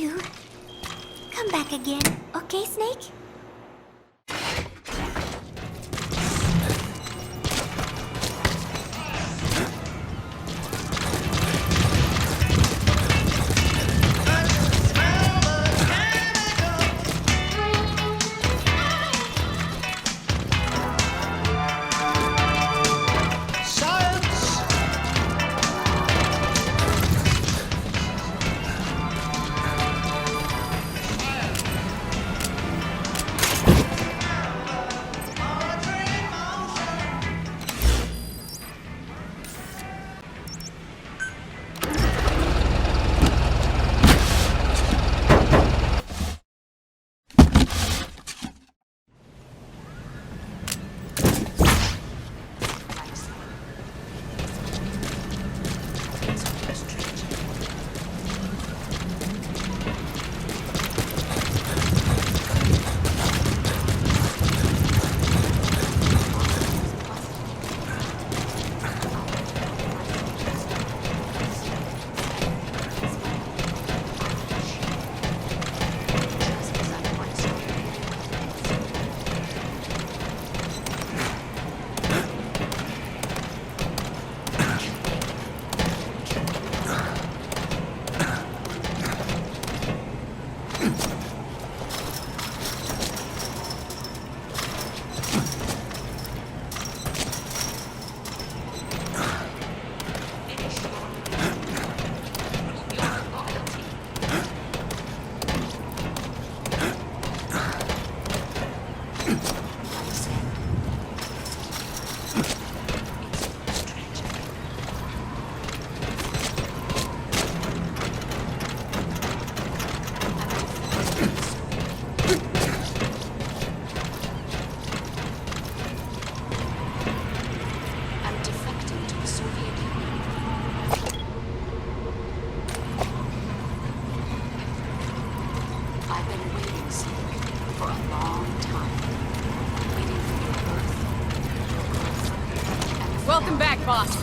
you. Come back again, okay, Snake? Welcome back, boss.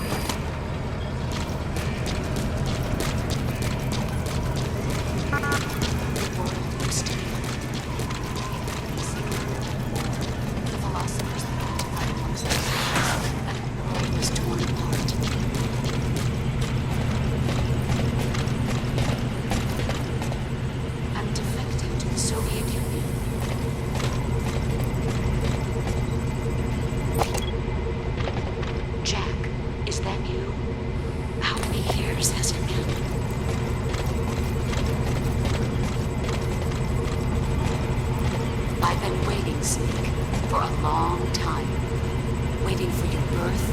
For a long time, waiting for your birth,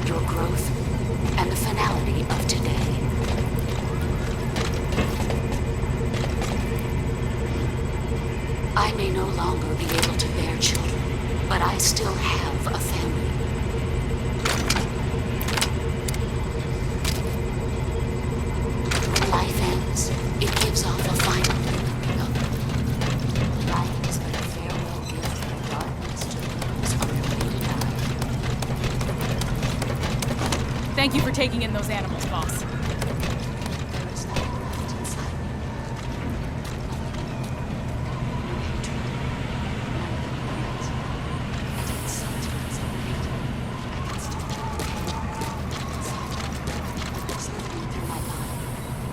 your growth, and the finality of today. I may no longer be able to bear children, but I still have a family. When life ends, it gives off a final feeling of life is but a farewell gift from darkness to those on their way to die. Thank you for taking in those animals, boss. There is nothing left inside me. No hatred, none of the words. And yet sometimes I hate against it. Slithering through my body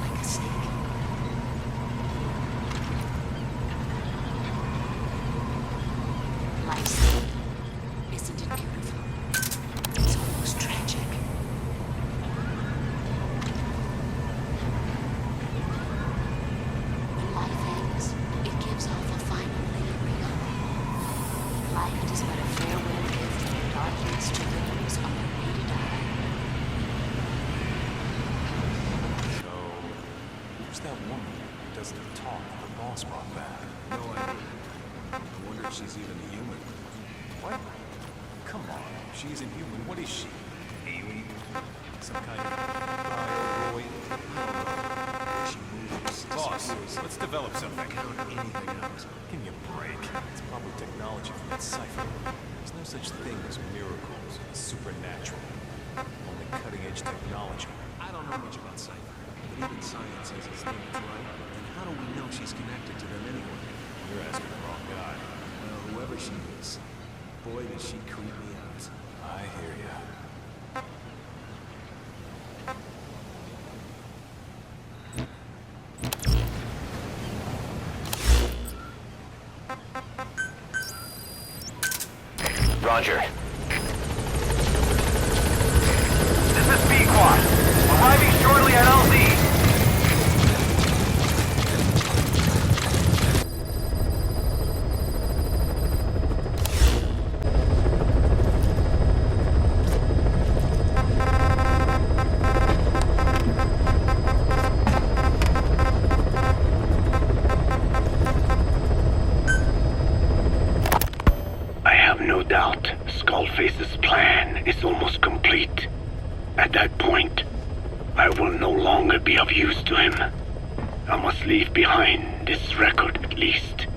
like a snake. Life's end, isn't it beautiful? It's almost tragic. When life ends, it gives off a final lingering odor. Life is but a farewell gift from darkness to those on their way to die. So, who's that woman who does the talk that the boss brought back? No idea. I wonder if she's even human. What? Come on, she isn't human. What is she? Alien? Some kind of bioroid? She moves. Boss, let's develop something. Count anything else. Give me a break. It's probably technology from that cipher. There's no such thing as miracles, supernatural. Only cutting-edge technology. I don't know much about cipher. But even science says his theory's right. And how do we know she's connected to them anyway? You're asking the wrong guy. Well, whoever she is, boy, does she creep me out. I hear ya. Roger. This is B-Quad. Arriving shortly at LZ. I have no doubt Skullface's plan is almost complete. At that point, I will no longer be of use to him. I must leave behind this record at least.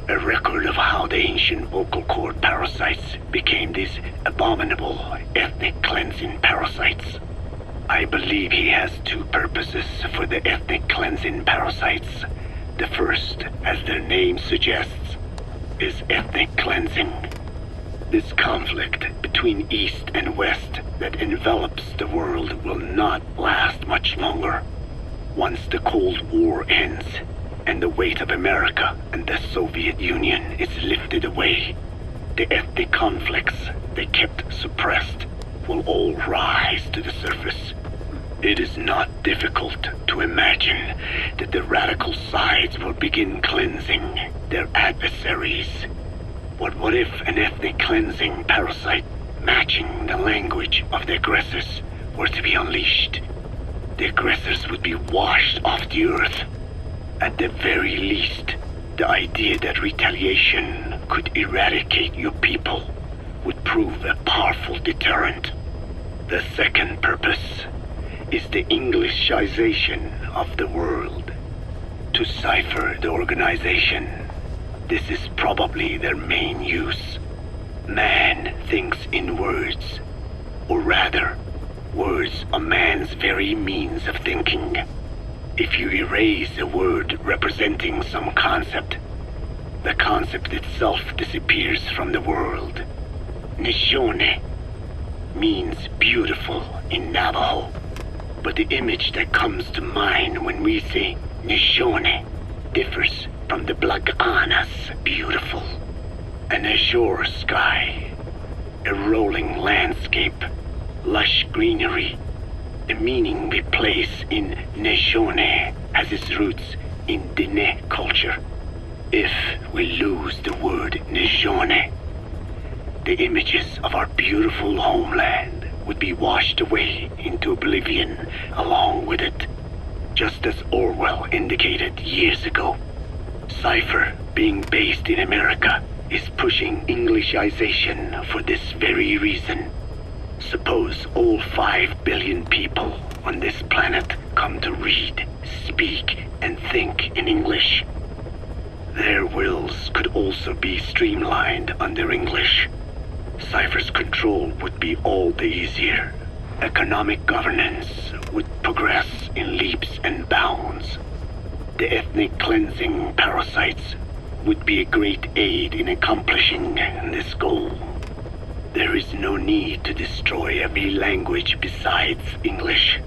A record of how the ancient vocal cord parasites became these abominable ethnic cleansing parasites. I believe he has two purposes for the ethnic cleansing parasites. The first, as their name suggests, is ethnic cleansing. This conflict between East and West that envelops the world will not last much longer. Once the Cold War ends, and the weight of America and the Soviet Union is lifted away, the ethnic conflicts they kept suppressed will all rise to the surface. It is not difficult to imagine that the radical sides will begin cleansing their adversaries. But what if an ethnic cleansing parasite matching the language of the aggressors were to be unleashed? The aggressors would be washed off the earth. At the very least, the idea that retaliation could eradicate your people would prove a powerful deterrent. The second purpose is the Englishization of the world. To cipher the organization, this is probably their main use. Man thinks in words, or rather, words are man's very means of thinking. If you erase a word representing some concept, the concept itself disappears from the world. Nishone means beautiful in Navajo, but the image that comes to mind when we say Nishone differs from the Blagana's beautiful. An azure sky, a rolling landscape, lush greenery. The meaning we place in Nishone has its roots in Dene culture. If we lose the word Nishone, the images of our beautiful homeland would be washed away into oblivion along with it, just as Orwell indicated years ago. Cipher, being based in America, is pushing Englishization for this very reason. Suppose all 5 billion people on this planet come to read, speak, and think in English. Their wills could also be streamlined under English. Cipher's control would be all the easier. Economic governance would progress in leaps and bounds. The ethnic cleansing parasites would be a great aid in accomplishing this goal. There is no need to destroy every language besides English.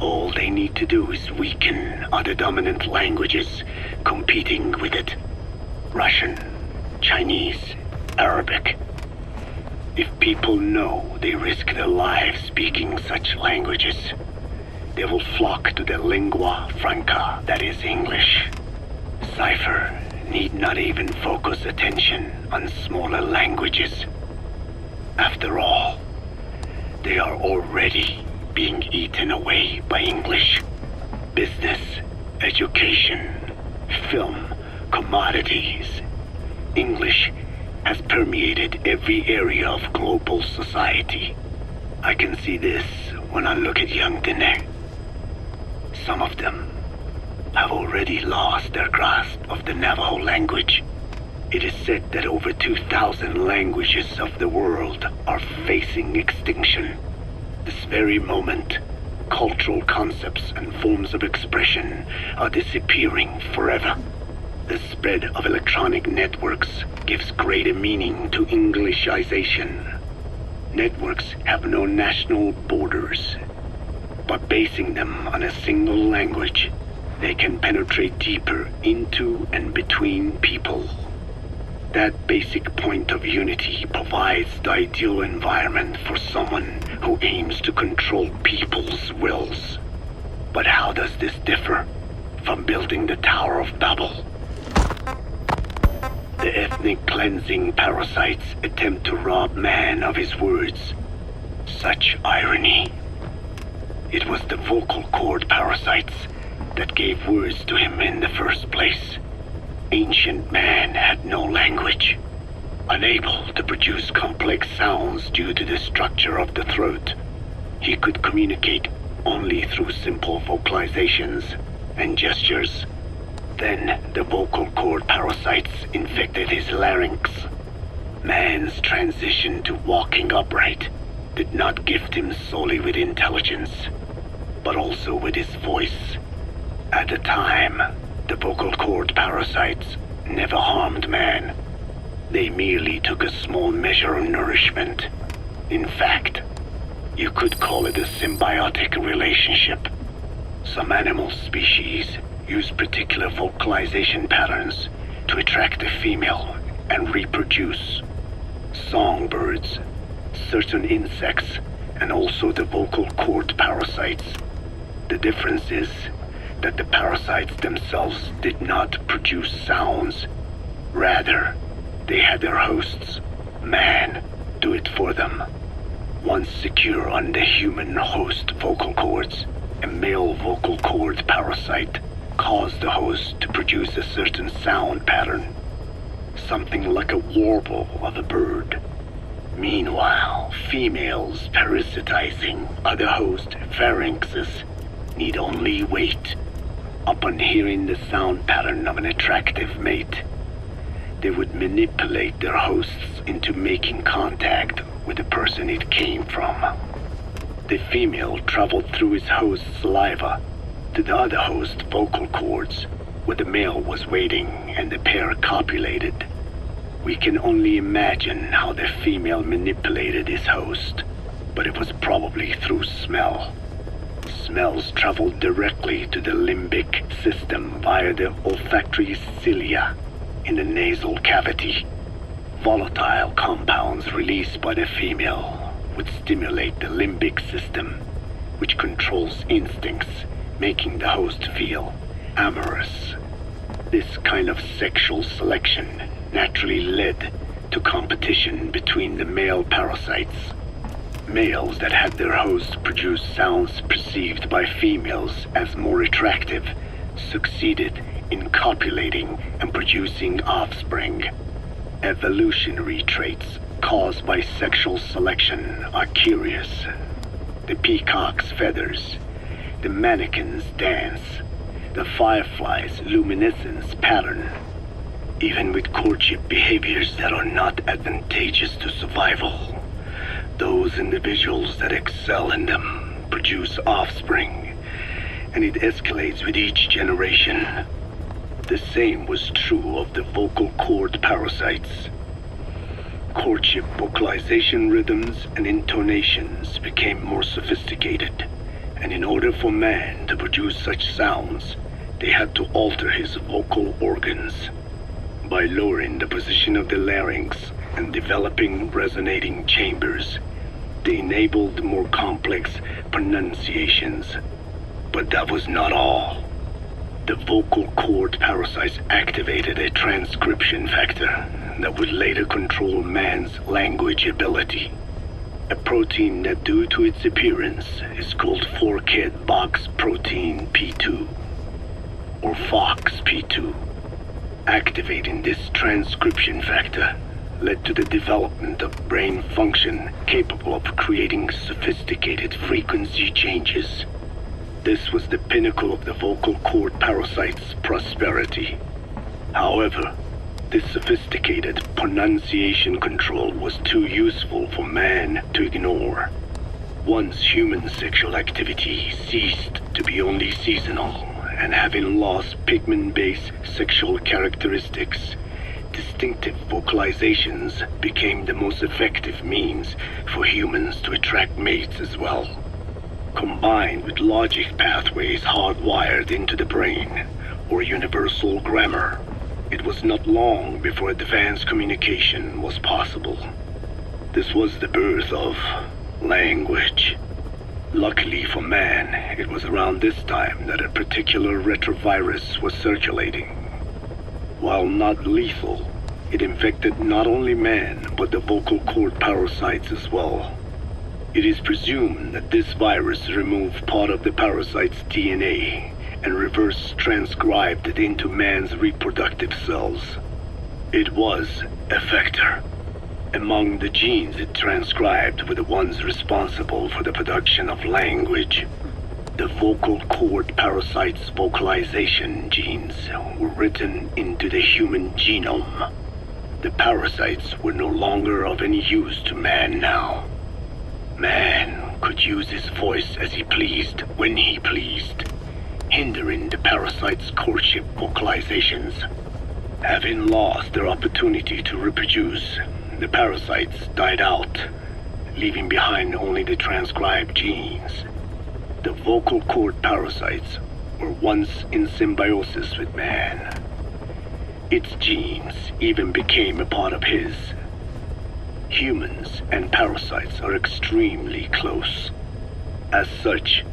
All they need to do is weaken other dominant languages competing with it. Russian, Chinese, Arabic. If people know they risk their lives speaking such languages, they will flock to the lingua franca that is English. Cipher need not even focus attention on smaller languages. After all, they are already being eaten away by English. Business, education, film, commodities. English has permeated every area of global society. I can see this when I look at young Dene. Some of them have already lost their grasp of the Navajo language. It is said that over 2,000 languages of the world are facing extinction. This very moment, cultural concepts and forms of expression are disappearing forever. The spread of electronic networks gives greater meaning to Englishization. Networks have no national borders. By basing them on a single language, they can penetrate deeper into and between people. That basic point of unity provides the ideal environment for someone who aims to control people's wills. But how does this differ from building the Tower of Babel? The ethnic cleansing parasites attempt to rob man of his words. Such irony. It was the vocal cord parasites that gave words to him in the first place. Ancient man had no language. Unable to produce complex sounds due to the structure of the throat, he could communicate only through simple vocalizations and gestures. Then the vocal cord parasites infected his larynx. Man's transition to walking upright did not gift him solely with intelligence, but also with his voice. At the time, the vocal cord parasites never harmed man. They merely took a small measure of nourishment. In fact, you could call it a symbiotic relationship. Some animal species use particular vocalization patterns to attract a female and reproduce. Songbirds, certain insects, and also the vocal cord parasites. The difference is that the parasites themselves did not produce sounds. Rather, they had their hosts, man, do it for them. Once secure on the human host vocal cords, a male vocal cord parasite caused the host to produce a certain sound pattern, something like a warble of a bird. Meanwhile, females parasitizing other host pharynxes need only wait. Upon hearing the sound pattern of an attractive mate, they would manipulate their hosts into making contact with the person it came from. The female traveled through his host's saliva to the other host's vocal cords, where the male was waiting and the pair copulated. We can only imagine how the female manipulated his host, but it was probably through smell. Smells traveled directly to the limbic system via the olfactory cilia in the nasal cavity. Volatile compounds released by the female would stimulate the limbic system, which controls instincts, making the host feel amorous. This kind of sexual selection naturally led to competition between the male parasites. Males that had their hosts produce sounds perceived by females as more attractive succeeded in copulating and producing offspring. Evolutionary traits caused by sexual selection are curious. The peacock's feathers, the mannequin's dance, the firefly's luminescence pattern. Even with courtship behaviors that are not advantageous to survival, those individuals that excel in them produce offspring, and it escalates with each generation. The same was true of the vocal cord parasites. Courtship vocalization rhythms and intonations became more sophisticated, and in order for man to produce such sounds, they had to alter his vocal organs. By lowering the position of the larynx and developing resonating chambers, they enabled more complex pronunciations. But that was not all. The vocal cord parasites activated a transcription factor that would later control man's language ability. A protein that, due to its appearance, is called forkhead box protein P2, or FOXP2. Activating this transcription factor led to the development of brain function capable of creating sophisticated frequency changes. This was the pinnacle of the vocal cord parasite's prosperity. However, this sophisticated pronunciation control was too useful for man to ignore. Once human sexual activity ceased to be only seasonal, and having lost pigment-based sexual characteristics, distinctive vocalizations became the most effective means for humans to attract mates as well. Combined with logic pathways hardwired into the brain, or universal grammar, it was not long before advanced communication was possible. This was the birth of language. Luckily for man, it was around this time that a particular retrovirus was circulating. While not lethal, it infected not only man, but the vocal cord parasites as well. It is presumed that this virus removed part of the parasite's DNA and reverse transcribed it into man's reproductive cells. It was a vector. Among the genes it transcribed were the ones responsible for the production of language. The vocal cord parasite's vocalization genes were written into the human genome. The parasites were no longer of any use to man now. Man could use his voice as he pleased, when he pleased, hindering the parasite's courtship vocalizations. Having lost their opportunity to reproduce, the parasites died out, leaving behind only the transcribed genes. The vocal cord parasites were once in symbiosis with man. Its genes even became a part of his. Humans and parasites are extremely close. As such,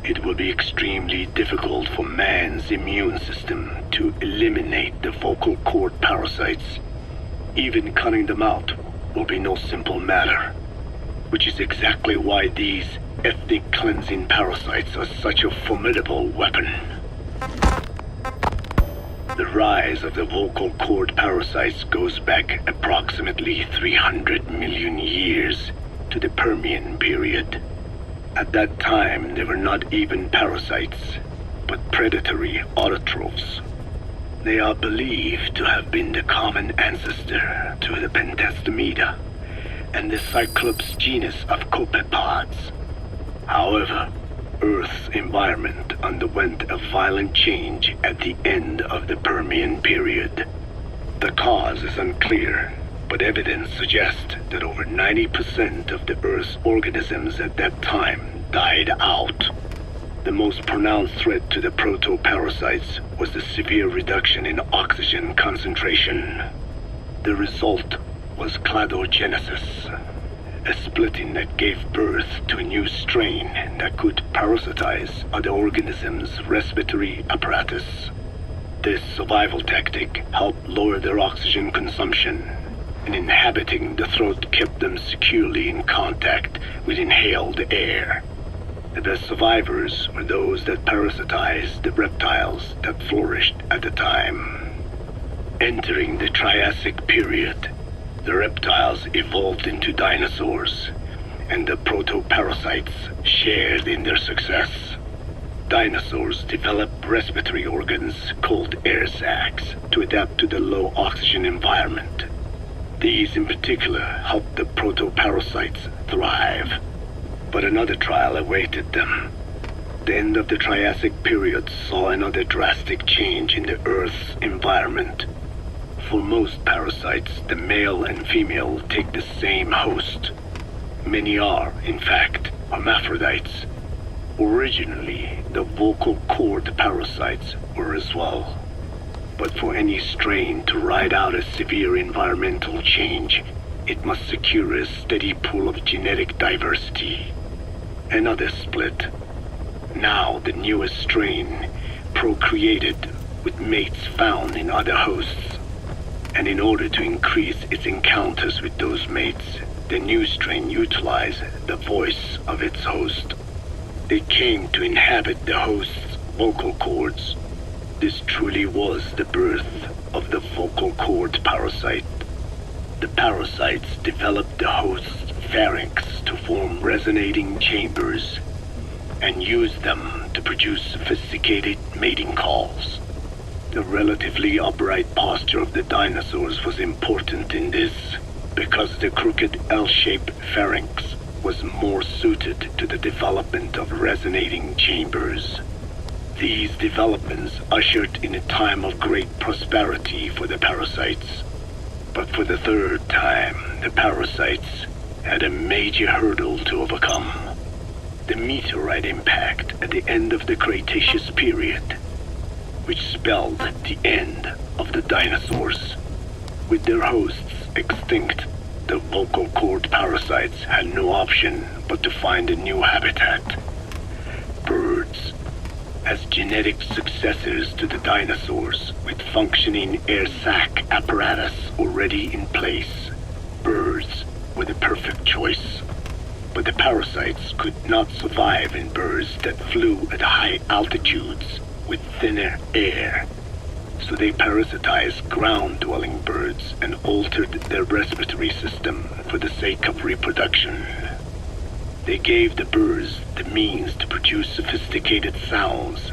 it will be extremely difficult for man's immune system to eliminate the vocal cord parasites. Even cutting them out will be no simple matter, which is exactly why these ethnic cleansing parasites are such a formidable weapon. The rise of the vocal cord parasites goes back approximately 300 million years to the Permian period. At that time, they were not even parasites, but predatory autotrophs. They are believed to have been the common ancestor to the Pentastomida and the Cyclops genus of copepods. However, Earth's environment underwent a violent change at the end of the Permian period. The cause is unclear, but evidence suggests that over 90% of the Earth's organisms at that time died out. The most pronounced threat to the proto-parasites was the severe reduction in oxygen concentration. The result was cladogenesis, a splitting that gave birth to a new strain that could parasitize other organisms' respiratory apparatus. This survival tactic helped lower their oxygen consumption, and inhabiting the throat kept them securely in contact with inhaled air. The best survivors were those that parasitized the reptiles that flourished at the time. Entering the Triassic period, the reptiles evolved into dinosaurs, and the proto-parasites shared in their success. Dinosaurs developed respiratory organs called air sacs to adapt to the low oxygen environment. These in particular helped the proto-parasites thrive. But another trial awaited them. The end of the Triassic period saw another drastic change in the Earth's environment. For most parasites, the male and female take the same host. Many are, in fact, hermaphrodites. Originally, the vocal cord parasites were as well. But for any strain to ride out a severe environmental change, it must secure a steady pool of genetic diversity. Another split. Now the newest strain procreated with mates found in other hosts. And in order to increase its encounters with those mates, the new strain utilized the voice of its host. They came to inhabit the host's vocal cords. This truly was the birth of the vocal cord parasite. The parasites developed the host's pharynx to form resonating chambers and used them to produce sophisticated mating calls. The relatively upright posture of the dinosaurs was important in this, because the crooked L-shaped pharynx was more suited to the development of resonating chambers. These developments ushered in a time of great prosperity for the parasites. But for the third time, the parasites had a major hurdle to overcome. The meteorite impact at the end of the Cretaceous period, which spelled the end of the dinosaurs. With their hosts extinct, the vocal cord parasites had no option but to find a new habitat. Birds. As genetic successors to the dinosaurs, with functioning air sac apparatus already in place, birds were the perfect choice. But the parasites could not survive in birds that flew at high altitudes with thinner air. So they parasitized ground-dwelling birds and altered their respiratory system for the sake of reproduction. They gave the birds the means to produce sophisticated sounds.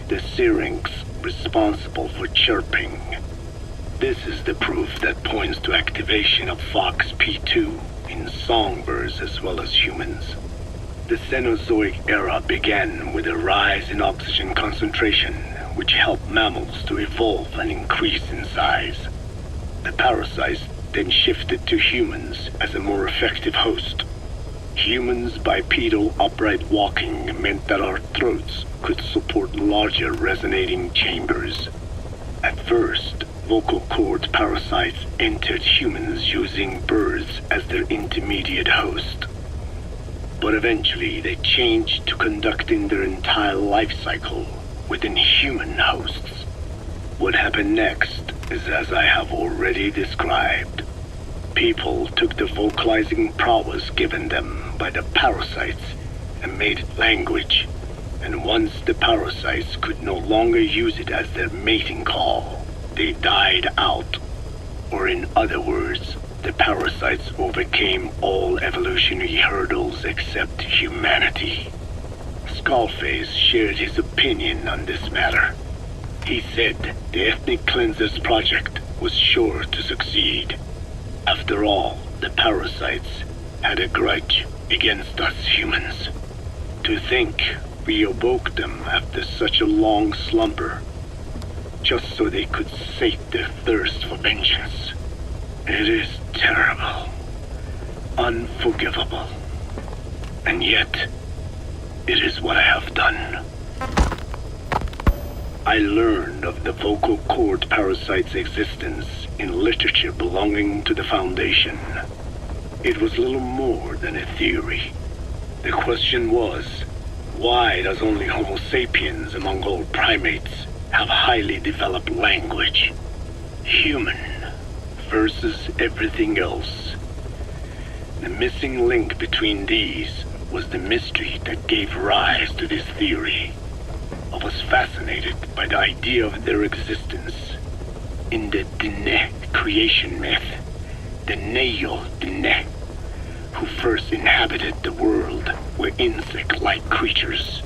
The syrinx responsible for chirping. This is the proof that points to activation of FOXP2 in songbirds as well as humans. The Cenozoic era began with a rise in oxygen concentration, which helped mammals to evolve and increase in size. The parasites then shifted to humans as a more effective host. Humans' bipedal upright walking meant that our throats could support larger resonating chambers. At first, vocal cord parasites entered humans using birds as their intermediate host. But eventually they changed to conducting their entire life cycle within human hosts. What happened next is as I have already described. People took the vocalizing prowess given them by the parasites and made it language, and once the parasites could no longer use it as their mating call, they died out. Or in other words, the parasites overcame all evolutionary hurdles except humanity. Skullface shared his opinion on this matter. He said the Ethnic Cleansers Project was sure to succeed. After all, the parasites had a grudge against us humans. To think we awoke them after such a long slumber, just so they could sate their thirst for vengeance. It is terrible, unforgivable, and yet it is what I have done. I learned of the vocal cord parasite's existence in literature belonging to the Foundation. It was little more than a theory. The question was, why does only Homo sapiens among all primates have highly developed language? Human versus everything else. The missing link between these was the mystery that gave rise to this theory. I was fascinated by the idea of their existence. In the Dene creation myth, the Neo Dene, who first inhabited the world, were insect-like creatures.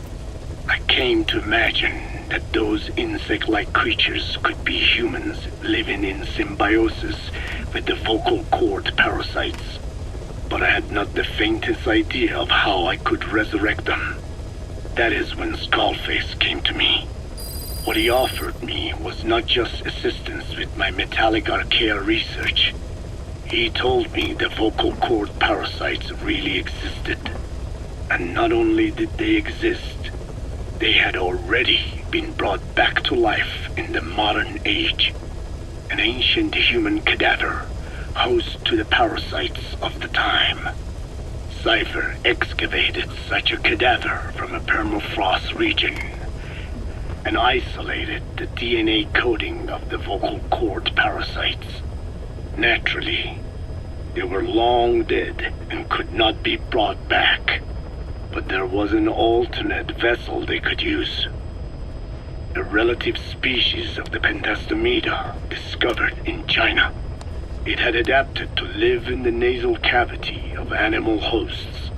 I came to imagine that those insect-like creatures could be humans living in symbiosis with the vocal cord parasites. But I had not the faintest idea of how I could resurrect them. That is when Skullface came to me. What he offered me was not just assistance with my metallic archaea research. He told me the vocal cord parasites really existed. And not only did they exist, they had already been brought back to life in the modern age. An ancient human cadaver, host to the parasites of the time. Cypher excavated such a cadaver from a permafrost region and isolated the DNA coding of the vocal cord parasites. Naturally, they were long dead and could not be brought back, but there was an alternate vessel they could use. A relative species of the Pentastomida discovered in China. It had adapted to live in the nasal cavity of animal hosts,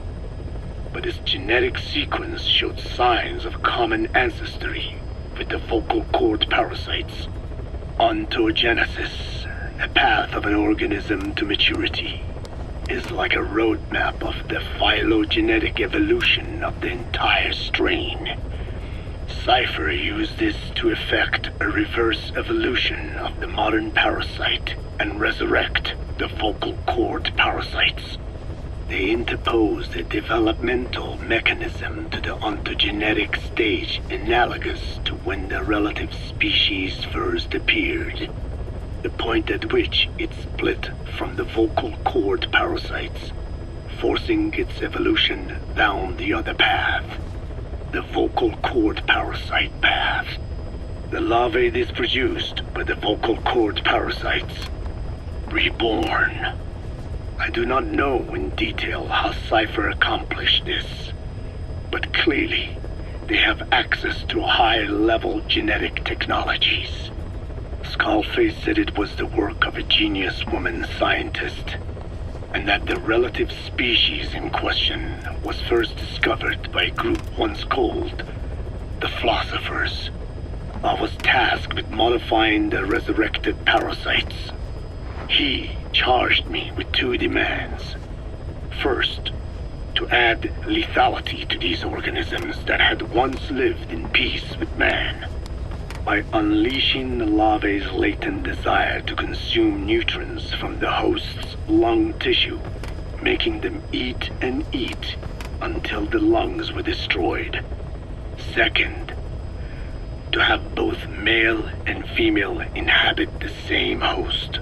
but its genetic sequence showed signs of common ancestry with the vocal cord parasites. Ontogenesis, the path of an organism to maturity. is like a roadmap of the phylogenetic evolution of the entire strain. Cypher used this to effect a reverse evolution of the modern parasite and resurrect the vocal cord parasites. They interposed a developmental mechanism to the ontogenetic stage analogous to when the relative species first appeared, the point at which it split from the vocal cord parasites, forcing its evolution down the other path, the vocal cord parasite path. The larvae this produced by the vocal cord parasites, reborn. I do not know in detail how Cypher accomplished this, but clearly they have access to high-level genetic technologies. Skullface said it was the work of a genius woman scientist, and that the relative species in question was first discovered by a group once called the Philosophers. I was tasked with modifying the resurrected parasites. He charged me with 2 demands. First, to add lethality to these organisms that had once lived in peace with man, by unleashing the larvae's latent desire to consume nutrients from the host's lung tissue, making them eat and eat until the lungs were destroyed. Second, to have both male and female inhabit the same host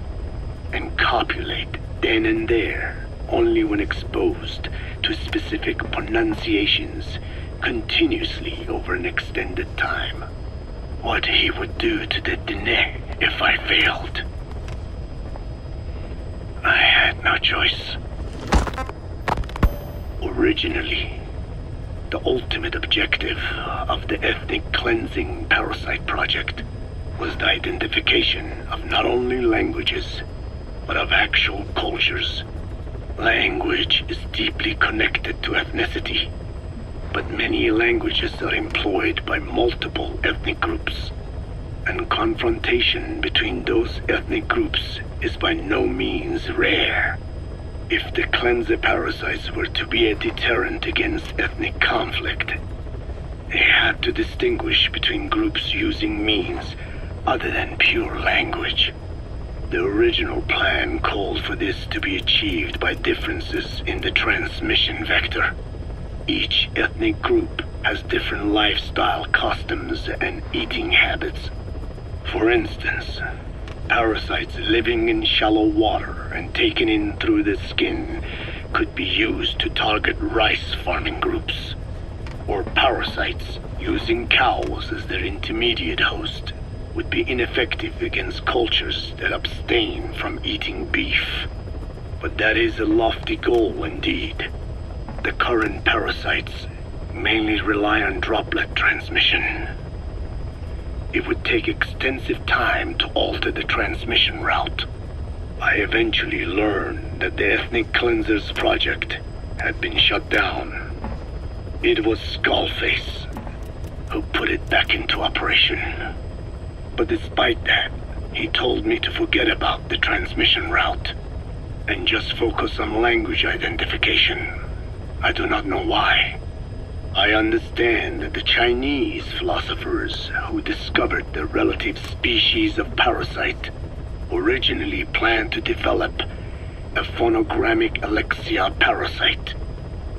and copulate then and there only when exposed to specific pronunciations continuously over an extended time. What he would do to the Dene if I failed. I had no choice. Originally, the ultimate objective of the ethnic cleansing parasite project was the identification of not only languages, but of actual cultures. Language is deeply connected to ethnicity, but many languages are employed by multiple ethnic groups, and confrontation between those ethnic groups is by no means rare. If the cleanser parasites were to be a deterrent against ethnic conflict, they had to distinguish between groups using means other than pure language. The original plan called for this to be achieved by differences in the transmission vector. Each ethnic group has different lifestyle customs and eating habits. For instance, parasites living in shallow water and taken in through the skin could be used to target rice farming groups, or parasites using cows as their intermediate host would be ineffective against cultures that abstain from eating beef. But that is a lofty goal indeed. The current parasites mainly rely on droplet transmission. It would take extensive time to alter the transmission route. I eventually learned that the Ethnic Cleansers project had been shut down. It was Skullface who put it back into operation. But despite that, he told me to forget about the transmission route and just focus on language identification. I do not know why. I understand that the Chinese philosophers who discovered the relative species of parasite originally planned to develop a phonogrammic Alexia parasite.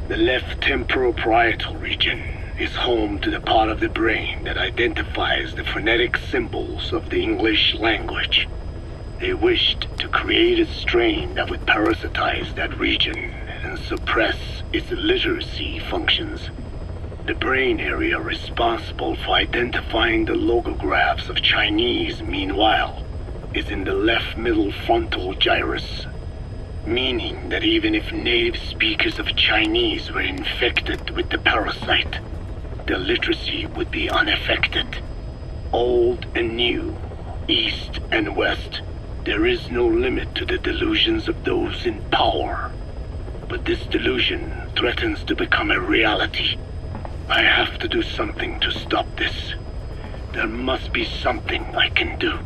The left temporoparietal region is home to the part of the brain that identifies the phonetic symbols of the English language. They wished to create a strain that would parasitize that region and suppress its literacy functions. The brain area responsible for identifying the logographs of Chinese, meanwhile, is in the left middle frontal gyrus, meaning that even if native speakers of Chinese were infected with the parasite, their literacy would be unaffected. Old and new, east and west, there is no limit to the delusions of those in power. But this delusion threatens to become a reality. I have to do something to stop this. There must be something I can do.